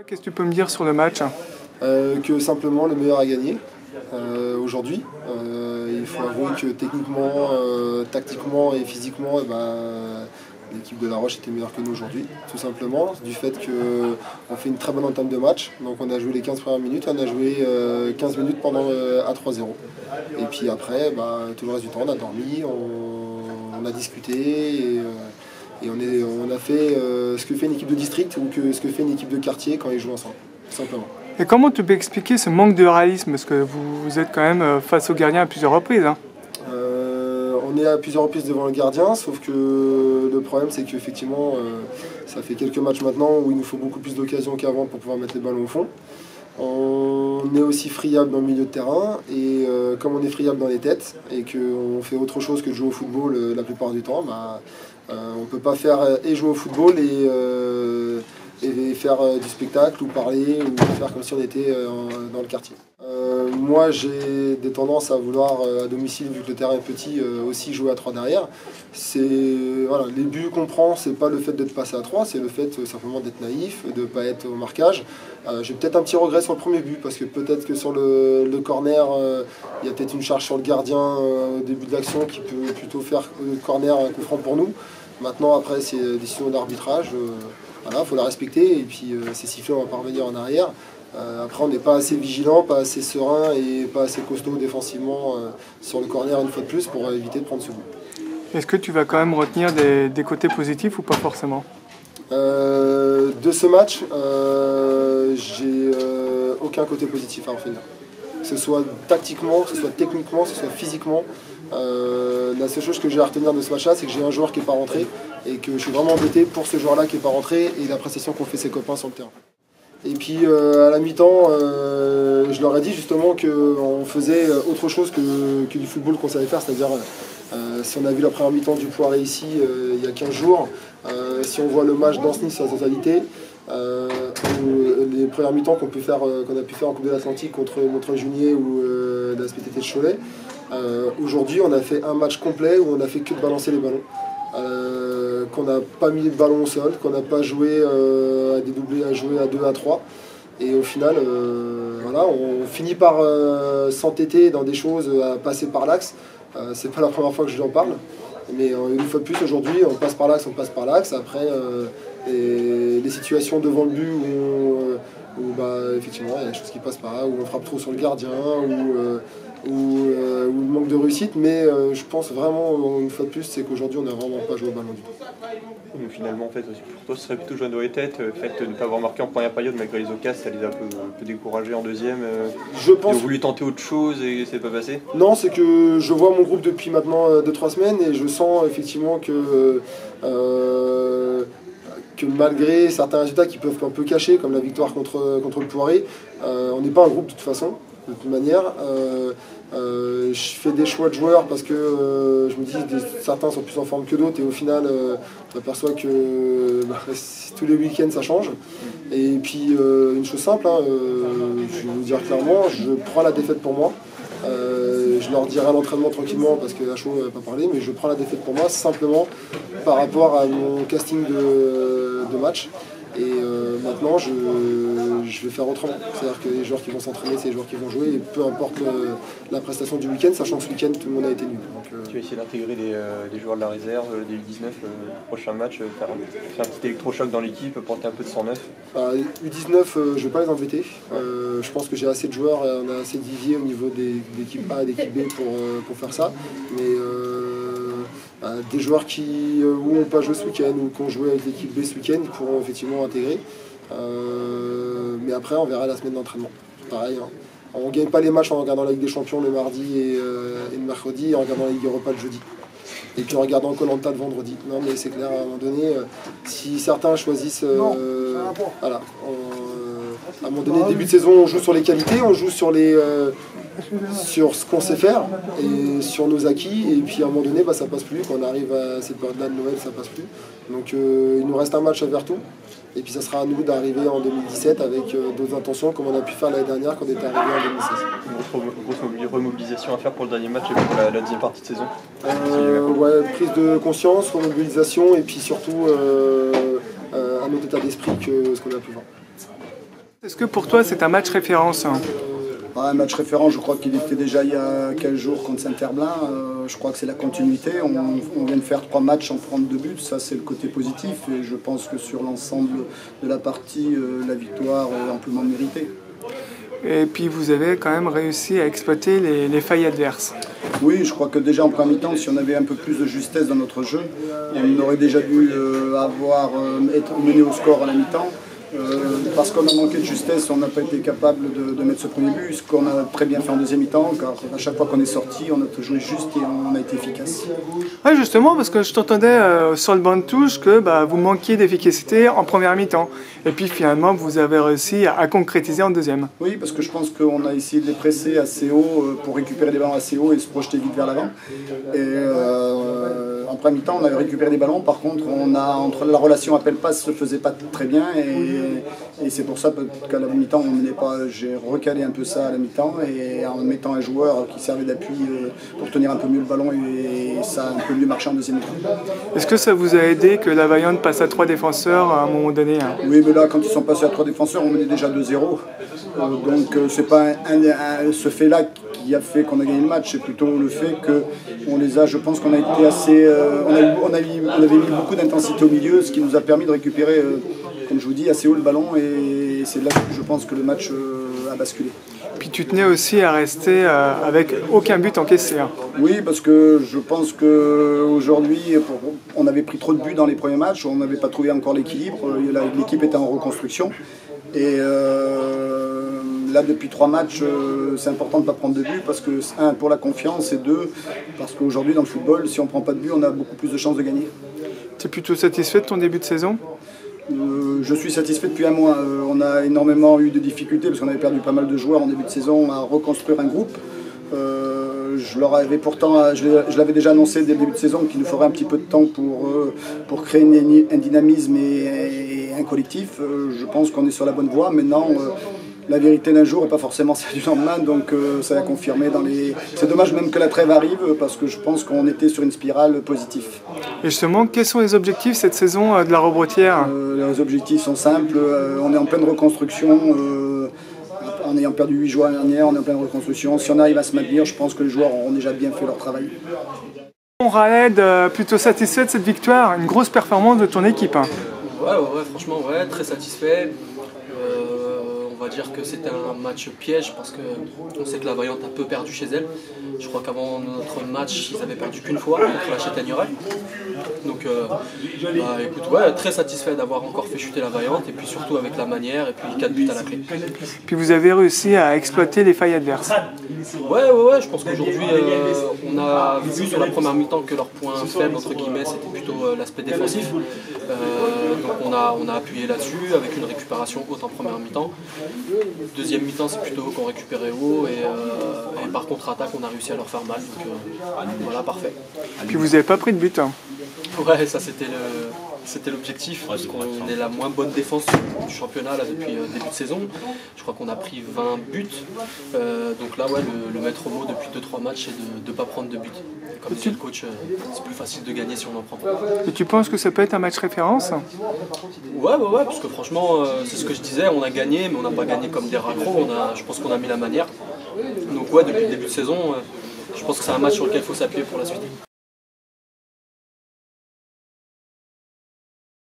Qu'est-ce que tu peux me dire sur le match? Que simplement le meilleur a gagné aujourd'hui. Il faut avouer que techniquement, tactiquement et physiquement, l'équipe de La Roche était meilleure que nous aujourd'hui, tout simplement, du fait qu'on fait une très bonne entame de match. Donc on a joué les 15 premières minutes, on a joué 15 minutes pendant à 3-0. Et puis après, tout le reste du temps, on a dormi, on a discuté et on a fait ce que fait une équipe de district ou ce que fait une équipe de quartier quand ils jouent ensemble, tout simplement. Et comment tu peux expliquer ce manque de réalisme? Parce que vous êtes quand même face au gardien à plusieurs reprises. On est à plusieurs reprises devant le gardien, sauf que le problème c'est qu'effectivement ça fait quelques matchs maintenant où il nous faut beaucoup plus d'occasions qu'avant pour pouvoir mettre les ballons au fond. On est aussi friable dans le milieu de terrain et comme on est friable dans les têtes et qu'on fait autre chose que de jouer au football la plupart du temps, on ne peut pas faire et jouer au football et faire du spectacle ou parler ou faire comme si on était dans le quartier. Moi j'ai des tendances à vouloir à domicile, vu que le terrain est petit, aussi jouer à 3 derrière. Les buts qu'on prend, c'est pas le fait d'être passé à 3, c'est le fait simplement d'être naïf, de ne pas être au marquage. J'ai peut-être un petit regret sur le premier but, parce que peut-être que sur le corner, il y a peut-être une charge sur le gardien au début de l'action qui peut plutôt faire le corner un coup franc pour nous. Maintenant après c'est décision d'arbitrage, il faut la respecter et puis c'est sifflé, on va pas revenir en arrière. Après on n'est pas assez vigilant, pas assez serein et pas assez costaud défensivement sur le corner une fois de plus pour éviter de prendre ce but. Est-ce que tu vas quand même retenir des côtés positifs ou pas forcément? De ce match, j'ai aucun côté positif à retenir. Que ce soit tactiquement, que ce soit techniquement, que ce soit physiquement. La seule chose que j'ai à retenir de ce match-là, c'est que j'ai un joueur qui n'est pas rentré et que je suis vraiment embêté pour ce joueur-là qui n'est pas rentré et la prestation qu'ont fait ses copains sur le terrain. Et puis à la mi-temps, je leur ai dit justement qu'on faisait autre chose que du football qu'on savait faire, c'est-à-dire si on a vu la première mi-temps du Poiré ici il y a 15 jours, si on voit le match d'Ancenis sur sa totalité, les premières mi-temps qu'on a pu faire en Coupe de l'Atlantique contre Montreuil-Junier ou la SPTT de Cholet, aujourd'hui on a fait un match complet où on a fait que de balancer les ballons. Qu'on n'a pas mis de ballon au sol, qu'on n'a pas joué à des doublés, à jouer à 2, à 3. Et au final, on finit par s'entêter dans des choses, à passer par l'axe. C'est pas la première fois que je lui en parle. Mais une fois de plus, aujourd'hui, on passe par l'axe, on passe par l'axe. Après, les situations devant le but où effectivement, il y a des choses qui passent par là, où on frappe trop sur le gardien, ou le manque de réussite, mais je pense vraiment, une fois de plus, c'est qu'aujourd'hui on n'a vraiment pas joué au ballon du tout. Donc finalement, en fait, pour toi, ce serait plutôt jouer dans les têtes, le fait de ne pas avoir marqué en première période malgré les occasions, ça les a un peu découragés en deuxième. Je pense. Ils ont voulu tenter autre chose et c'est pas passé? Non, c'est que je vois mon groupe depuis maintenant 2-3 semaines et je sens effectivement que malgré certains résultats qui peuvent un peu cacher, comme la victoire contre le Poiré, on n'est pas un groupe de toute façon. De toute manière, je fais des choix de joueurs parce que je me dis que certains sont plus en forme que d'autres et au final, je m'aperçois que tous les week-ends ça change. Et puis une chose simple, je vais vous dire clairement, je prends la défaite pour moi. Je leur dirai à l'entraînement tranquillement parce que la show n'a pas parlé, mais je prends la défaite pour moi simplement par rapport à mon casting de match. Et maintenant, je vais faire autrement. C'est-à-dire que les joueurs qui vont s'entraîner, c'est les joueurs qui vont jouer, et peu importe la prestation du week-end, sachant que ce week-end, tout le monde a été nul. Tu vas essayer d'intégrer des joueurs de la réserve, des U19, le prochain match, faire un petit électrochoc dans l'équipe, porter un peu de 109. U19, je ne vais pas les embêter. Je pense que j'ai assez de joueurs, on a assez de vivier au niveau des équipes A et des équipes B pour faire ça. Mais des joueurs qui n'ont pas joué ce week-end ou qui ont joué avec l'équipe B ce week-end, ils pourront effectivement intégrer. Mais après, on verra la semaine d'entraînement. Pareil, hein. On ne gagne pas les matchs en regardant la Ligue des Champions le mardi et le mercredi, et en regardant la Ligue Europa le jeudi. Et puis en regardant Koh-Lanta le vendredi. Non, mais c'est clair, à un moment donné, si certains choisissent... à un moment donné, début de saison, on joue sur les qualités, on joue sur ce qu'on sait faire et sur nos acquis, et puis à un moment donné ça passe plus. Quand on arrive à cette période-là de Noël, ça passe plus. Donc il nous reste un match à Vertou et puis ça sera à nous d'arriver en 2017 avec d'autres intentions comme on a pu faire l'année dernière quand on était arrivé en 2016. Grosse remobilisation à faire pour le dernier match et pour la deuxième partie de saison. Prise de conscience, remobilisation et puis surtout un autre état d'esprit que ce qu'on a pu voir. Est-ce que pour toi c'est un match référence? Un match référent, je crois qu'il était déjà il y a 15 jours contre Saint-Herblain. Je crois que c'est la continuité. On vient de faire 3 matchs sans prendre 2 buts. Ça, c'est le côté positif. Et je pense que sur l'ensemble de la partie, la victoire est amplement méritée. Et puis vous avez quand même réussi à exploiter les failles adverses. Oui, je crois que déjà en première mi-temps, si on avait un peu plus de justesse dans notre jeu, on aurait déjà dû être mené au score à la mi-temps. Parce qu'on a manqué de justesse, on n'a pas été capable de mettre ce premier but, ce qu'on a très bien fait en deuxième mi-temps, car à chaque fois qu'on est sorti, on a joué juste et on a été efficace. Oui, justement, parce que je t'entendais sur le banc de touche que vous manquiez d'efficacité en première mi-temps. Et puis finalement, vous avez réussi à concrétiser en deuxième. Oui, parce que je pense qu'on a essayé de les presser assez haut pour récupérer des ballons assez haut et se projeter vite vers l'avant. En première mi-temps, on avait récupéré des ballons. Par contre, entre la relation appel-passe se faisait pas très bien. Et c'est pour ça qu'à la mi-temps, on menait pas. J'ai recalé un peu ça à la mi-temps et en mettant un joueur qui servait d'appui pour tenir un peu mieux le ballon. Et ça a un peu mieux marché en deuxième mi-temps. Est-ce que ça vous a aidé que la Vaillante passe à 3 défenseurs à un moment donné? Oui, mais là, quand ils sont passés à 3 défenseurs, on menait déjà 2-0. Donc, c'est pas ce fait-là qui a fait qu'on a gagné le match. C'est plutôt le fait qu'on les a, je pense qu'on a été assez... on avait mis beaucoup d'intensité au milieu, ce qui nous a permis de récupérer, comme je vous dis, assez haut le ballon. Et c'est là que je pense que le match a basculé. Puis tu tenais aussi à rester avec aucun but encaissé. Oui, parce que je pense qu'aujourd'hui, on avait pris trop de buts dans les premiers matchs, on n'avait pas trouvé encore l'équilibre, l'équipe était en reconstruction. Et là, depuis 3 matchs, c'est important de ne pas prendre de buts parce que, 1, pour la confiance, et 2, parce qu'aujourd'hui, dans le football, si on ne prend pas de buts, on a beaucoup plus de chances de gagner. Tu es plutôt satisfait de ton début de saison? Je suis satisfait depuis un mois. On a énormément eu de difficultés parce qu'on avait perdu pas mal de joueurs en début de saison à reconstruire un groupe. Je l'avais déjà annoncé dès le début de saison qu'il nous faudrait un petit peu de temps pour créer un dynamisme et un collectif. Je pense qu'on est sur la bonne voie. Maintenant, la vérité d'un jour n'est pas forcément celle du lendemain, donc ça a confirmé C'est dommage même que la trêve arrive parce que je pense qu'on était sur une spirale positive. Et justement, quels sont les objectifs cette saison de la Robrotière? Les objectifs sont simples. On est en pleine reconstruction. En ayant perdu 8 joueurs l'année dernière, on est en pleine reconstruction. Si on arrive à se maintenir, je pense que les joueurs auront déjà bien fait leur travail. Raled, plutôt satisfait de cette victoire, une grosse performance de ton équipe. Ouais, franchement, très satisfait. On va dire que c'était un match piège parce qu'on sait que la Vaillante a peu perdu chez elle. Je crois qu'avant notre match, ils avaient perdu qu'une fois contre la Châtaigneraie. Donc écoute, très satisfait d'avoir encore fait chuter la Vaillante et puis surtout avec la manière et puis 4 buts à la clé. Puis vous avez réussi à exploiter les failles adverses. Ouais, je pense qu'aujourd'hui on a vu sur la première mi-temps que leur point faible entre guillemets c'était plutôt l'aspect défensif. Donc on a appuyé là-dessus avec une récupération haute en première mi-temps. Deuxième mi-temps c'est plutôt qu'on récupérait haut et par contre-attaque on a réussi à leur faire mal. Donc voilà, parfait. Puis vous n'avez pas pris de but. Ouais, ça c'était l'objectif, parce qu'on est la moins bonne défense du championnat là, depuis début de saison. Je crois qu'on a pris 20 buts. Donc là, le maître mot depuis 2-3 matchs, c'est de ne pas prendre de buts. Comme dit le coach, c'est plus facile de gagner si on en prend pas. Et tu penses que ça peut être un match référence? Ouais, parce que franchement, c'est ce que je disais, on a gagné, mais on n'a pas gagné comme des raccros. Je pense qu'on a mis la manière. Donc depuis le début de saison, je pense que c'est un match sur lequel il faut s'appuyer pour la suite.